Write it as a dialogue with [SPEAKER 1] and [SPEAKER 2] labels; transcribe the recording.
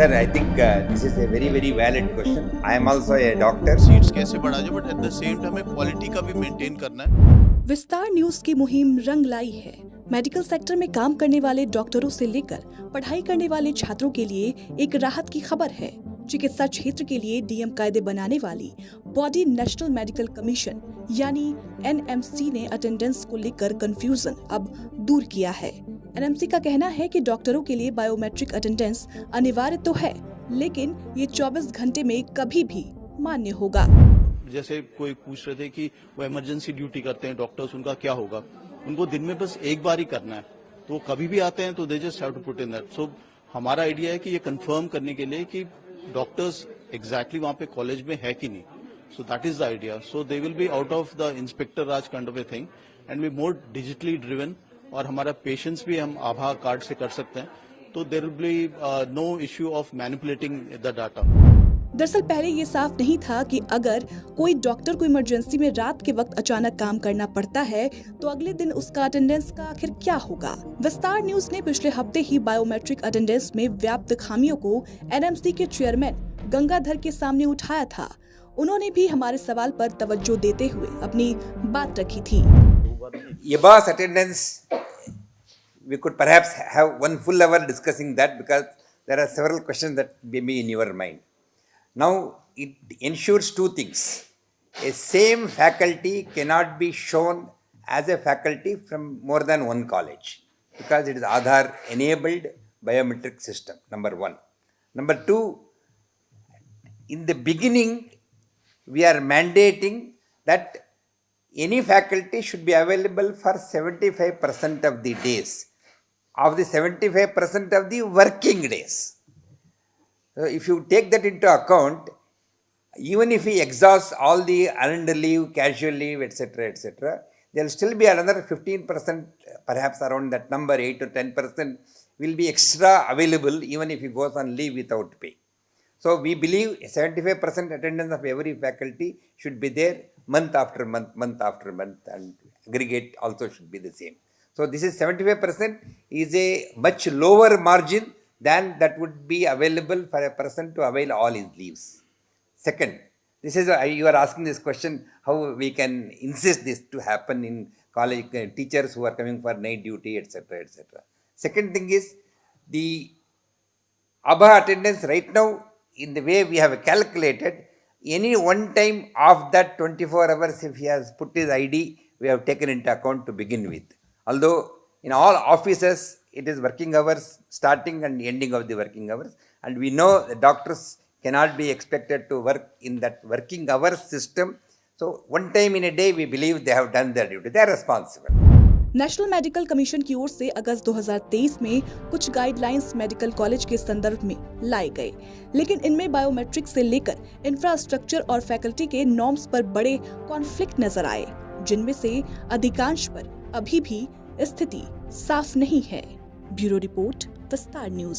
[SPEAKER 1] Sir, I think this is a very valid question. I am also a doctor.
[SPEAKER 2] Seats कैसे बढ़ा जाए but at the same time हमें quality का भी maintain करना है।
[SPEAKER 3] विस्तार न्यूज की मुहिम रंग लाई है। मेडिकल सेक्टर में काम करने वाले डॉक्टरों से लेकर पढ़ाई करने वाले छात्रों के लिए एक राहत की खबर है। चिकित्सा क्षेत्र के लिए डीएम कायदे बनाने वाली बॉडी नेशनल मेडिकल कमीशन यानी एनएमसी ने अटेंडेंस को लेकर कंफ्यूजन अब दूर किया है। एनएमसी का कहना है कि डॉक्टरों के लिए बायोमेट्रिक अटेंडेंस अनिवार्य तो है, लेकिन ये 24 घंटे में कभी भी मान्य होगा।
[SPEAKER 2] जैसे कोई पूछ रहे थे कि वो इमरजेंसी ड्यूटी करते हैं डॉक्टर्स, उनका क्या होगा? उनको दिन में बस एक बार ही करना है, तो वो कभी भी आते हैं तो they just have to put in that. So हमारा आइडिया है कि ये कंफर्म करने के लिए कि डॉक्टर्स एग्जैक्टली वहां पे कॉलेज में है कि नहीं। So that is the idea. So they will be out of the inspector Raj kind of a thing and be more digitally driven, और हमारा पेशेंट्स भी हम आभा कार्ड से कर सकते हैं, तो there will be no issue of manipulating the data.
[SPEAKER 3] दरअसल पहले ये साफ नहीं था कि अगर कोई डॉक्टर को इमरजेंसी में रात के वक्त अचानक काम करना पड़ता है तो अगले दिन उसका अटेंडेंस का आखिर क्या होगा। विस्तार न्यूज ने पिछले हफ्ते ही बायोमेट्रिक अटेंडेंस में व्याप्त खामियों को एनएमसी के चेयरमैन गंगाधर के सामने उठाया था। उन्होंने भी हमारे सवाल पर तवज्जो देते हुए अपनी बात रखी थी।
[SPEAKER 1] Yabas attendance, we could perhaps have one full hour discussing that, because there are several questions that may be in your mind. Now, it ensures two things. A same faculty cannot be shown as a faculty from more than one college, because it is Aadhaar enabled biometric system, number one. Number two, in the beginning, we are mandating that any faculty should be available for 75% of the days, of the 75% of the working days. So if you take that into account, even if we exhaust all the earned leave, casual leave, etc., there will still be another 15%, perhaps around that number, 8 to 10% will be extra available even if he goes on leave without pay. So we believe 75% attendance of every faculty should be there month after month, and aggregate also should be the same. So this is 75% is a much lower margin than that would be available for a person to avail all his leaves. Second, this is you are asking this question, how we can insist this to happen in college, teachers who are coming for night duty, etc. Second thing is the ABHA attendance right now, in the way we have calculated, any one time of that 24 hours, if he has put his ID, we have taken into account to begin with. Although in all offices, it is working hours, starting and ending of the working hours, and we know the doctors cannot be expected to work in that working hours system. So one time in a day, we believe they have done their duty. They are responsible.
[SPEAKER 3] National medical commission की ओर से अगस्त 2023 में कुछ guidelines medical college के संदर्भ में लाए गए, लेकिन इनमें बायोमेट्रिक से लेकर इंफ्रास्ट्रक्चर और फैकल्टी के नॉर्म्स पर बड़े कॉन्फ्लिक्ट नजर आए, जिनमें से अधिकांश पर अभी भी स्थिति साफ नहीं है। ब्यूरो रिपोर्ट, विस्तार न्यूज।